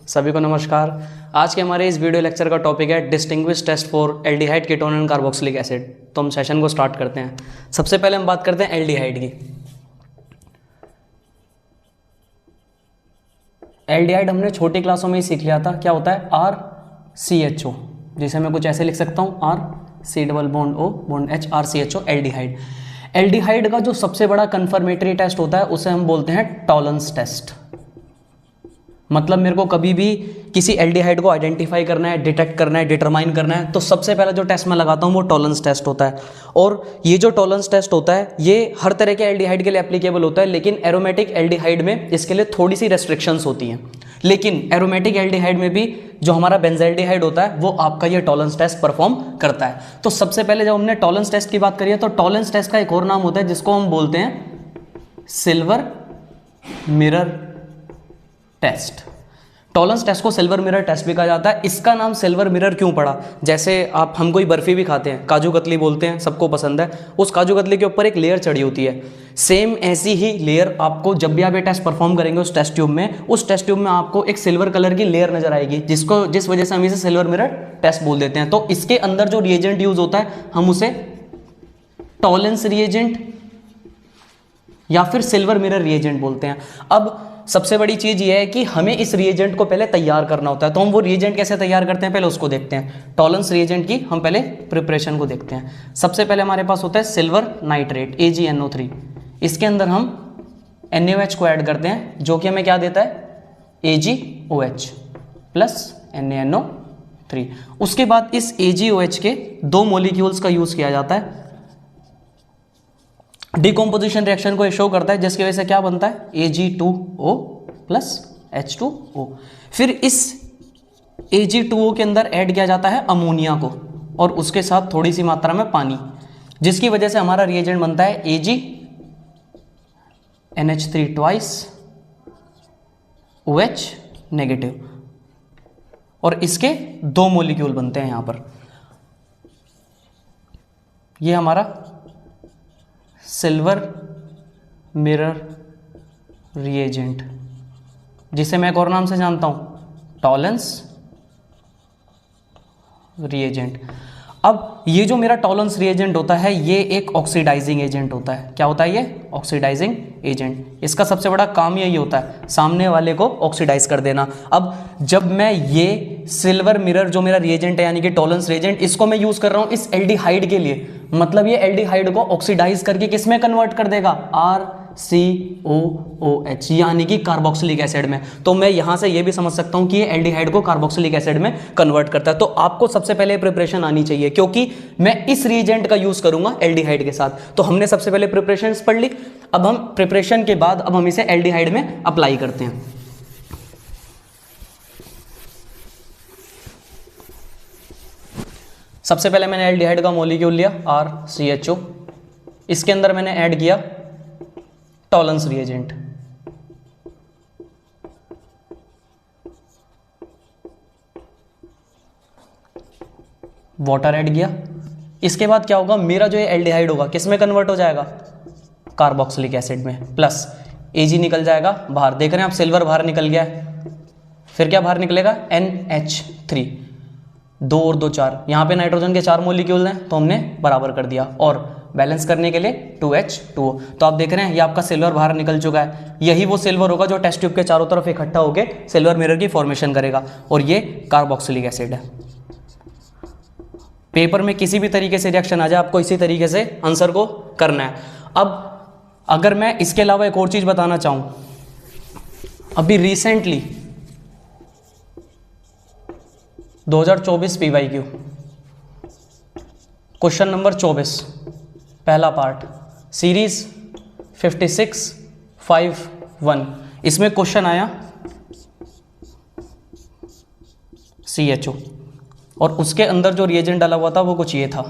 सभी को नमस्कार। आज के हमारे इस वीडियो लेक्चर का टॉपिक है distinguish test for aldehyde ketone and carboxylic acid. तो हम सेशन को स्टार्ट करते हैं। सबसे पहले हम बात करते हैं एल्डिहाइड की। एल्डिहाइड हमने छोटी क्लासों में ही सीख लिया था। क्या होता है? RCHO, जिसे मैं कुछ ऐसे लिख सकता हूँ, RC double bond O bond H RCHO aldehyde. Aldehyde का जो सबसे बड़ा कंफर्मेटरी टेस्ट होता है उसे हम बोलते हैं टॉलरेंस टेस्ट। मतलब मेरे को कभी भी किसी एल्डिहाइड को आइडेंटिफाई करना है, डिटेक्ट करना है, डिटरमाइन करना है, तो सबसे पहला जो टेस्ट मैं लगाता हूँ वो टॉलरेंस टेस्ट होता है। और ये जो टॉलरेंस टेस्ट होता है ये हर तरह के एल्डिहाइड के लिए एप्लीकेबल होता है, लेकिन एरोमेटिक एल्डिहाइड में इसके लिए थोड़ी सी रेस्ट्रिक्शंस होती हैं। लेकिन एरोमेटिक एल्डिहाइड में भी जो हमारा बेंजाल्डिहाइड होता है वो आपका ये टॉलरेंस टेस्ट परफॉर्म करता है। तो सबसे पहले जब हमने टॉलरेंस टेस्ट की बात करी है तो टॉलरेंस टेस्ट का एक और नाम होता है जिसको हम बोलते हैं silver mirror test. Tolerance test को सिल्वर मिरर टेस्ट भी कहा जाता है। इसका नाम सिल्वर मिरर क्यों पड़ा? जैसे हम कोई बर्फी भी खाते हैं, काजू कतली बोलते हैं, सबको पसंद है। उस काजू कतली के ऊपर एक लेयर चढ़ी होती है। सेम ऐसी ही लेयर आपको जब भी आप ये टेस्ट परफॉर्म करेंगे उस टेस्ट ट्यूब में आपको एक सिल्वर कलर की लेयर नजर आएगी, जिस वजह से हम इसे सिल्वर मिरर टेस्ट बोल देते हैं। तो इसके अंदर जो रिएजेंट यूज होता है हम उसे टॉलरेंस रिएजेंट या फिर सिल्वर मिरर रिएजेंट बोलते हैं। अब सबसे बड़ी चीज ये है कि हमें इस रिएजेंट को पहले तैयार करना होता है। तो हम वो रिएजेंट कैसे तैयार करते हैं पहले उसको देखते हैं। टॉलरेंस रिएजेंट की हम पहले प्रिपरेशन को देखते हैं। सबसे पहले हमारे पास होता है सिल्वर नाइट्रेट AgNO3। इसके अंदर हम NaOH को ऐड करते हैं जो कि हमें क्या देता है AgOH प्लस NaNO3। उसके बाद इस AgOH के दो मॉलिक्यूल्स का यूज किया जाता है। डिकम्पोजिशन रिएक्शन को शो करता है जिसकी वजह से क्या बनता है Ag2O प्लस H2O। फिर इस Ag2O के अंदर ऐड किया जाता है अमोनिया को और उसके साथ थोड़ी सी मात्रा में पानी, जिसकी वजह से हमारा रिएजेंट बनता है AgNH3 ट्वाइस OH नेगेटिव। और इसके दो मॉलिक्यूल बनते हैं यहां पर। ये हमारा सिल्वर मिरर रिएजेंट, जिसे मैं एक और नाम से जानता हूं टॉलरेंस रिएजेंट। अब ये जो मेरा टॉलरेंस रिएजेंट होता है ये एक ऑक्सीडाइजिंग एजेंट होता है। क्या होता है ये? Oxidising agent. इसका सबसे बड़ा काम यही होता है सामने वाले को ऑक्सीडाइज कर देना। अब जब मैं ये सिल्वर मिरर जो मेरा रिएजेंट है यानी कि टॉलरेंस रिएजेंट, इसको मैं यूज कर रहा हूं इस एल्डिहाइड के लिए, मतलब ये एल्डिहाइड को ऑक्सीडाइज करके किस में कन्वर्ट कर देगा? RCOOH यानी कि कार्बोक्सिलिक एसिड में। तो मैं यहां से ये भी समझ सकता हूं कि ये एल्डिहाइड को कार्बोक्सिलिक एसिड में कन्वर्ट करता है। तो आपको सबसे पहले प्रिपरेशन आनी चाहिए क्योंकि मैं इस रिएजेंट का यूज करूंगा एल्डिहाइड के साथ। तो हमने सबसे पहले प्रिपरेशन पढ़ ली। अब हम प्रिपरेशन के बाद अब हम इसे एल्डिहाइड में अप्लाई करते हैं। सबसे पहले मैंने एल्डिहाइड का मॉलिक्यूल लिया RCHO। इसके अंदर मैंने ऐड किया टॉलरेंस रिएजेंट। वाटर ऐड किया। इसके बाद क्या होगा? मेरा जो ये एल्डिहाइड होगा किस में कन्वर्ट हो जाएगा? कार्बोक्सिलिक एसिड में। प्लस Ag निकल जाएगा बाहर। देख रहे हैं आप सिल्वर बाहर निकल गया है। फिर क्या बाहर निकलेगा? NH3। 2 और 2 4। यहाँ पे नाइट्रोजन के 4 मॉलिक्यूल हैं तो हमने बराबर कर दिया और बैलेंस करने के लिए 2H2O। तो आप देख रहे हैं ये आपका सिल्वर बाहर निकल चुका है। यही वो सिल्वर होगा जो टेस्ट ट्यूब के चारों तरफ इकट्ठा होकर सिल्वर मिरर की फॉर्मेशन करेगा और ये कार्बोक्सिलिक एसिड है। पेपर में किसी भी तरीके से रिएक्शन आ जाए आपको इसी तरीके से आंसर को करना है। अब अगर मैं इसके अलावा एक और चीज बताना चाहूं, अभी रिसेंटली 2024 PYQ क्वेश्चन नंबर 24 पहला पार्ट सीरीज 5651, इसमें क्वेश्चन आया CHO और उसके अंदर जो रिएजेंट डाला हुआ था वो कुछ ये था।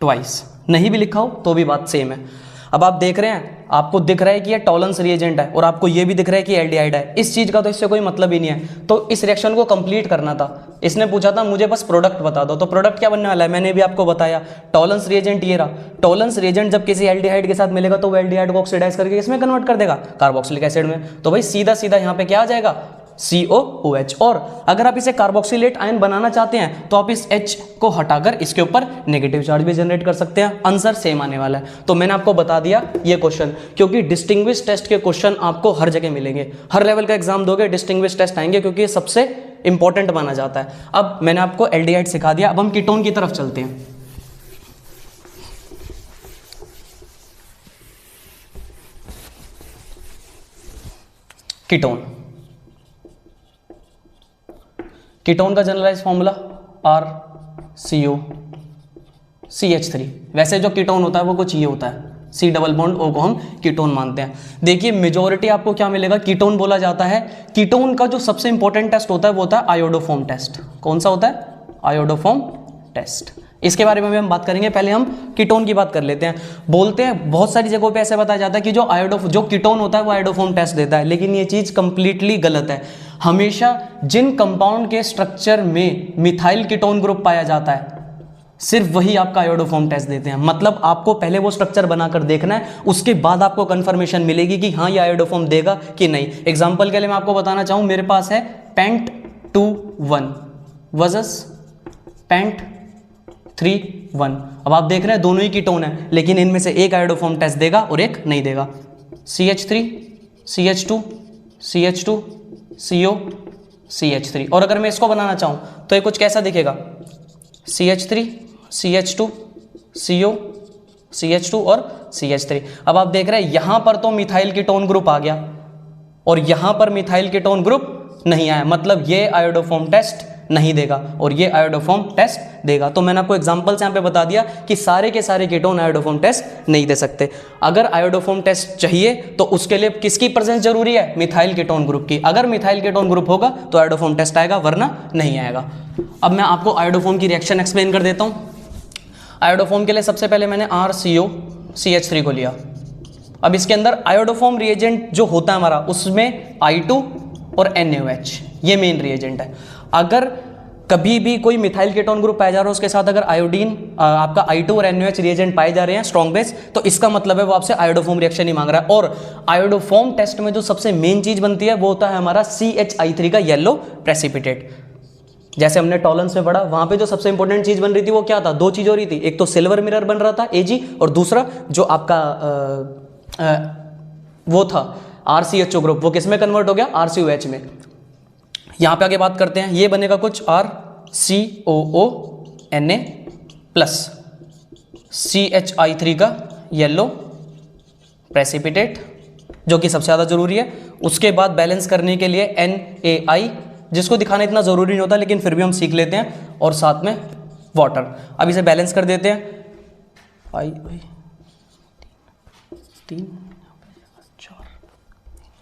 ट्वाइस नहीं भी लिखा हो तो भी बात सेम है। अब आप देख रहे हैं, आपको दिख रहा है कि ये टॉलरेंस रिएजेंट है और आपको ये भी दिख रहा है कि एल्डिहाइड है, इस चीज का तो इससे कोई मतलब ही नहीं है। तो इस रिएक्शन को कंप्लीट करना था, इसने पूछा था मुझे बस प्रोडक्ट बता दो, तो प्रोडक्ट क्या बनने वाला है, मैंने भी आपको बताया टॉलरेंस रिएजेंट ये रहा। टॉलरेंस रिएजेंट जब किसी एल्डिहाइड के साथ मिलेगा तो वो एल्डिहाइड को ऑक्सीडाइज करके इसमें कन्वर्ट कर देगा, कार्बोक्सिलिक एसिड में। तो भाई सीधा सीधा यहाँ पे क्या आ जाएगा, COOH। और अगर आप इसे कार्बोक्सिलेट आयन बनाना चाहते हैं तो आप इस H को हटाकर इसके ऊपर नेगेटिव चार्ज भी जनरेट कर सकते हैं, आंसर सेम आने वाला है। तो मैंने आपको बता दिया ये क्वेश्चन, क्योंकि डिस्टिंग्विश टेस्ट के क्वेश्चन आपको हर जगह मिलेंगे, हर लेवल का एग्जाम दोगे डिस्टिंग्विश टेस्ट आएंगे, क्योंकि ये सबसे इंपॉर्टेंट माना जाता है। अब मैंने आपको एल्डिहाइड सिखा दिया, अब हम कीटोन की तरफ चलते हैं। कीटोन, कीटोन का जनरलाइज फॉर्मूला RCOCH3। वैसे जो कीटोन होता है वो कुछ ये होता है, C डबल बॉन्ड O को हम कीटोन मानते हैं। देखिए मेजॉरिटी आपको क्या मिलेगा, कीटोन बोला जाता है। कीटोन का जो सबसे इंपॉर्टेंट टेस्ट होता है वो होता है आयोडोफॉर्म टेस्ट। कौन सा होता है, आयोडोफॉर्म टेस्ट। इसके बारे में भी हम बात करेंगे, पहले हम कीटोन की बात कर लेते हैं। बोलते हैं बहुत सारी जगहों पे ऐसे बताया जाता है कि जो कीटोन होता है वो आयोडोफॉर्म टेस्ट देता है, लेकिन ये चीज़ कंप्लीटली गलत है। हमेशा जिन कंपाउंड के स्ट्रक्चर में मिथाइल कीटोन ग्रुप पाया जाता है सिर्फ वही आपका आयोडोफॉर्म टेस्ट देते हैं। मतलब आपको पहले वो स्ट्रक्चर बनाकर देखना है, उसके बाद आपको कंफर्मेशन मिलेगी कि हाँ ये आयोडोफॉर्म देगा कि नहीं। एग्जांपल के लिए मैं आपको बताना चाहूँ, मेरे पास है पेंट-2-1 वर्सेस पेंट-3-1। अब आप देख रहे हैं दोनों ही कीटोन है, लेकिन इनमें से एक आयोडोफॉर्म टेस्ट देगा और एक नहीं देगा। CH3 CH2 CH2 CO CH3। और अगर मैं इसको बनाना चाहूँ तो ये कुछ कैसा दिखेगा, CH3 CH2 CO CH2 और CH3। अब आप देख रहे हैं यहां पर तो मिथाइल कीटोन ग्रुप आ गया और यहां पर मिथाइल कीटोन ग्रुप नहीं आया, मतलब ये आयोडोफॉर्म टेस्ट नहीं देगा और ये आयोडोफॉर्म टेस्ट देगा। तो मैंने आपको एग्जांपल्स यहाँ पे बता दिया कि सारे के सारे कीटोन आयोडोफॉर्म टेस्ट नहीं दे सकते। अगर आयोडोफॉर्म टेस्ट चाहिए तो उसके लिए किसकी प्रेजेंस जरूरी है, मिथाइल कीटोन ग्रुप की। अगर मिथाइल कीटोन ग्रुप होगा तो आयोडोफॉर्म टेस्ट आएगा, वरना नहीं आएगा। अब मैं आपको आयोडोफॉर्म की रिएक्शन एक्सप्लेन कर देता हूँ। आयोडोफॉर्म के लिए सबसे पहले मैंने RCOCH3 को लिया। अब इसके अंदर आयोडोफॉर्म रिएजेंट जो होता है हमारा, उसमें I2 और NaOH ये मेन रिएजेंट है। अगर कभी भी कोई मिथाइल कीटोन ग्रुप पाया जा रहा है उसके साथ अगर आयोडीन आपका I2 और NaOH रिएजेंट पाए जा रहे हैं स्ट्रॉन्ग बेस, तो इसका मतलब है वो आपसे आयोडोफॉर्म रिएक्शन ही मांग रहा है। और आयोडोफॉर्म टेस्ट में जो सबसे मेन चीज बनती है वो होता है हमारा CHI3 का येलो प्रेसिपिटेट। जैसे हमने टॉलरेंस में पढ़ा, वहां पे जो सबसे इंपॉर्टेंट चीज बन रही थी वो क्या था, दो चीज हो रही थी, एक तो सिल्वर मिरर बन रहा था Ag, और दूसरा जो आपका वो था RCHO ग्रुप, वो किस में कन्वर्ट हो गया, RCOH में। यहां पे आगे बात करते हैं, ये बनेगा कुछ RCOONA प्लस CHI3 का येलो प्रेसिपिटेट जो कि सबसे ज़्यादा जरूरी है। उसके बाद बैलेंस करने के लिए NaI, जिसको दिखाना इतना ज़रूरी नहीं होता लेकिन फिर भी हम सीख लेते हैं, और साथ में वाटर। अब इसे बैलेंस कर देते हैं, I 3 4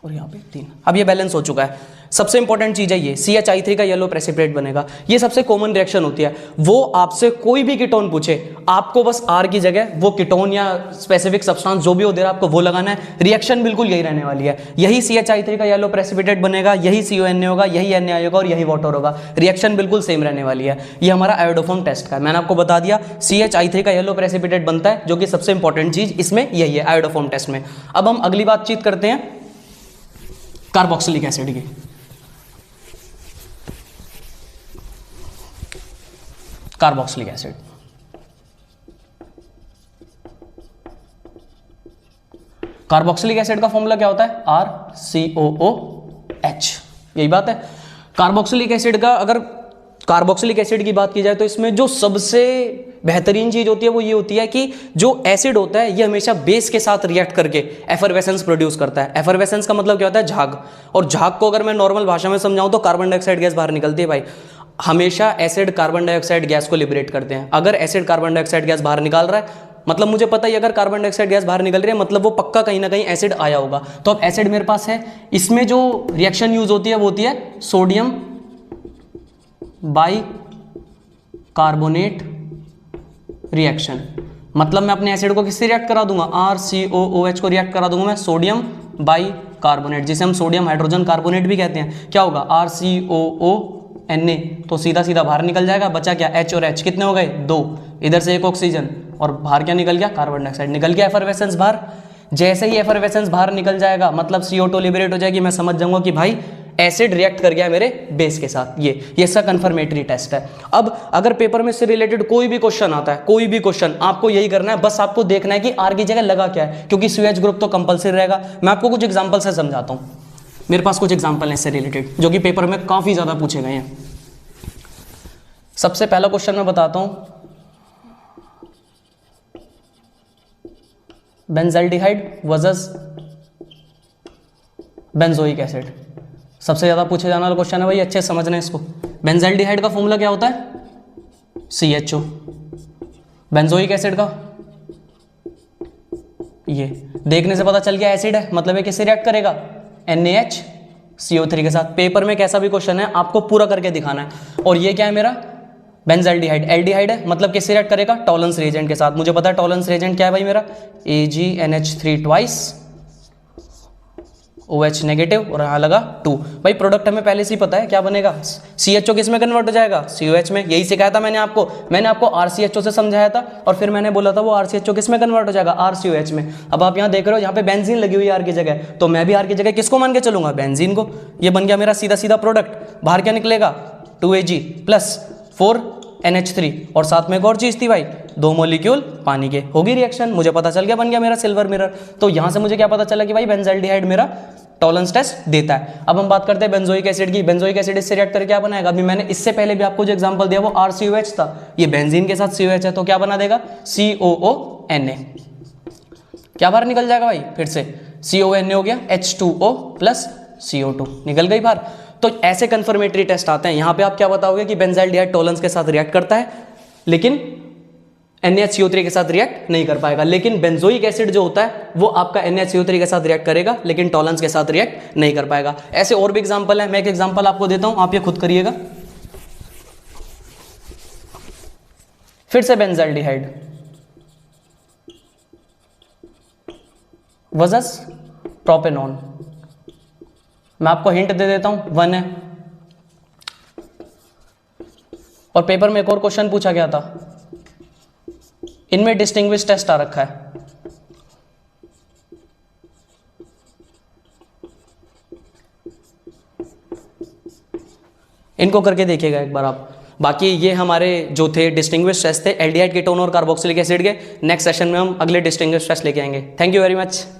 और यहाँ पे 3। अब ये बैलेंस हो चुका है। सबसे इंपॉर्टेंट चीज है ये CHI3 का येलो प्रेसिपिटेट बनेगा। ये सबसे कॉमन रिएक्शन होती है। वो आपसे कोई भी कीटोन पूछे, आपको बस R की जगह वो कीटोन या स्पेसिफिक सब्सटेंस जो भी हो दे रहा है आपको वो लगाना है। रिएक्शन बिल्कुल यही रहने वाली है, यही CHI3 का येलो प्रेसिपिटेट बनेगा, यही CONA होगा, यही NaI होगा और यही वाटर होगा। रिएक्शन बिल्कुल सेम रहने वाली है। ये हमारा आयोडोफॉर्म टेस्ट का है। मैंने आपको बता दिया CHI3 का येलो प्रेसिपिटेट बनता है, जो कि सबसे इंपॉर्टेंट चीज इसमें यही है आयोडोफॉर्म टेस्ट में। अब हम अगली बातचीत करते हैं कार्बोक्सिलिक एसिड की। कार्बोक्सिलिक एसिड, कार्बोक्सिलिक एसिड का फॉर्मूला क्या होता है, RCOOH। यही बात है। कार्बोक्सिलिक एसिड का, अगर कार्बोक्सिलिक एसिड की बात की जाए तो इसमें जो सबसे बेहतरीन चीज होती है वो ये होती है कि जो एसिड होता है ये हमेशा बेस के साथ रिएक्ट करके एफरवेसेंस प्रोड्यूस करता है। एफरवेसेंस का मतलब क्या होता है, झाग। और झाग को अगर मैं नॉर्मल भाषा में समझाऊं तो कार्बन डाइऑक्साइड गैस बाहर निकलती है भाई। हमेशा एसिड कार्बन डाइऑक्साइड गैस को लिबरेट करते हैं। अगर एसिड कार्बन डाइऑक्साइड गैस बाहर निकाल रहा है, मतलब मुझे पता ही अगर कार्बन डाइऑक्साइड गैस बाहर निकल रही है मतलब वो पक्का कहीं ना कहीं एसिड आया होगा। तो अब एसिड मेरे पास है, इसमें जो रिएक्शन यूज होती है वो होती है सोडियम बाई कार्बोनेट रिएक्शन। मतलब मैं अपने एसिड को किससे रिएक्ट करा दूंगा, RCOOH को रिएक्ट करा दूंगा मैं सोडियम बाई कार्बोनेट, जिसे हम सोडियम हाइड्रोजन कार्बोनेट भी कहते हैं। क्या होगा, RCOONA, तो सीधा सीधा बाहर निकल जाएगा, बचा क्या, H और H कितने हो गए, 2, इधर से एक ऑक्सीजन और बाहर क्या निकल गया, कार्बन डाइऑक्साइड निकल गया एफरवेसेंस बाहर। जैसे ही एफरवेसेंस बाहर निकल जाएगा मतलब CO2 लिबरेट हो जाएगी, मैं समझ जाऊंगा कि भाई एसिड रिएक्ट कर गया मेरे बेस के साथ। ये इसका कंफर्मेटरी टेस्ट है। अब अगर पेपर में इससे रिलेटेड कोई भी क्वेश्चन आता है, कोई भी क्वेश्चन, आपको यही करना है, बस आपको देखना है कि R की जगह लगा क्या है, क्योंकि COH ग्रुप तो कंपलसरी रहेगा। मैं आपको कुछ एग्जांपल से समझाता हूं, मेरे पास कुछ एग्जांपल हैं इससे रिलेटेड जो कि पेपर में काफी ज्यादा पूछे गए हैं। सबसे पहला क्वेश्चन मैं बताता हूं, बेंजल्डिहाइड वर्सेस बेंजोइक एसिड, सबसे ज्यादा पूछे जाने वाला क्वेश्चन है भाई, अच्छे से समझना है इसको। बेंजल्डिहाइड का फॉर्मूला क्या होता है, CHO। बेंजोइक एसिड का ये देखने से पता चल गया एसिड है, मतलब ये किससे रिएक्ट करेगा, NaHCO3 के साथ। पेपर में कैसा भी क्वेश्चन है आपको पूरा करके दिखाना है। और ये क्या है मेरा, बेंजल्डिहाइड, एल्डिहाइड है, मतलब किससे रिएक्ट करेगा, टॉलरेंस रिएजेंट के साथ। मुझे पता है टॉलरेंस रिएजेंट क्या है भाई मेरा, AgNH3 ट्वाइस OH नेगेटिव और यहाँ लगा 2। भाई प्रोडक्ट हमें पहले से ही पता है क्या बनेगा, CHO किस में कन्वर्ट हो जाएगा, COH में। यही सिखाया था मैंने आपको RCHO से समझाया था और फिर मैंने बोला था वो RCHO किस में कन्वर्ट हो जाएगा, RCOH में। अब आप यहाँ देख रहे हो यहाँ पे बेंजीन लगी हुई है R की जगह, तो मैं भी R की जगह किसको मान के चलूंगा, बेंजीन को। ये बन गया मेरा सीधा सीधा प्रोडक्ट। बाहर क्या निकलेगा, 2Ag प्लस 4NH3 और साथ में एक और चीज थी भाई, 2 मॉलिक्यूल पानी के। होगी रिएक्शन, मुझे पता चल गया, बन गया मेरा सिल्वर मिरर। तो यहां से मुझे क्या पता चला कि भाई बेंजल्डिहाइड मेरा टॉलरेंस टेस्ट देता है। अब हम बात करते हैं बेंजोइक एसिड की। बेंजोइक एसिड इससे रिएक्ट करके क्या बनाएगा, अभी मैंने इससे पहले भी आपको जो एग्जांपल दिया वो RCOH था, ये बेंजीन के साथ COH है, तो क्या बना देगा, COONA। क्या बाहर निकल जाएगा भाई, फिर से CONA हो गया, H2O प्लस CO2 निकल गई बाहर। तो ऐसे कंफर्मेटरी टेस्ट आते हैं। यहां पे आप क्या बताओगे कि बेंजल्डिहाइड टॉलरेंस के साथ रिएक्ट करता है लेकिन NaHCO3 के साथ रिएक्ट नहीं कर पाएगा। लेकिन बेंजोइक एसिड जो होता है वो आपका NaHCO3 के साथ रिएक्ट करेगा लेकिन टॉलरेंस के साथ रिएक्ट नहीं कर पाएगा। ऐसे और भी एग्जांपल है, मैं एक एग्जांपल आपको देता हूं, आप ये खुद करिएगा। फिर से बेंजल्डिहाइड वर्सेस प्रोपेनॉन। मैं आपको हिंट दे देता हूं, 1 है। और पेपर में एक और क्वेश्चन पूछा गया था, इनमें डिस्टिंग्विश टेस्ट आ रखा है। इनको करके देखिएगा एक बार आप। बाकी ये हमारे जो थे डिस्टिंग्विश टेस्ट थे एल्डिहाइड कीटोन और कार्बोक्सिलिक एसिड के। नेक्स्ट सेशन में हम अगले डिस्टिंग्विश टेस्ट लेके आएंगे। Thank you very much.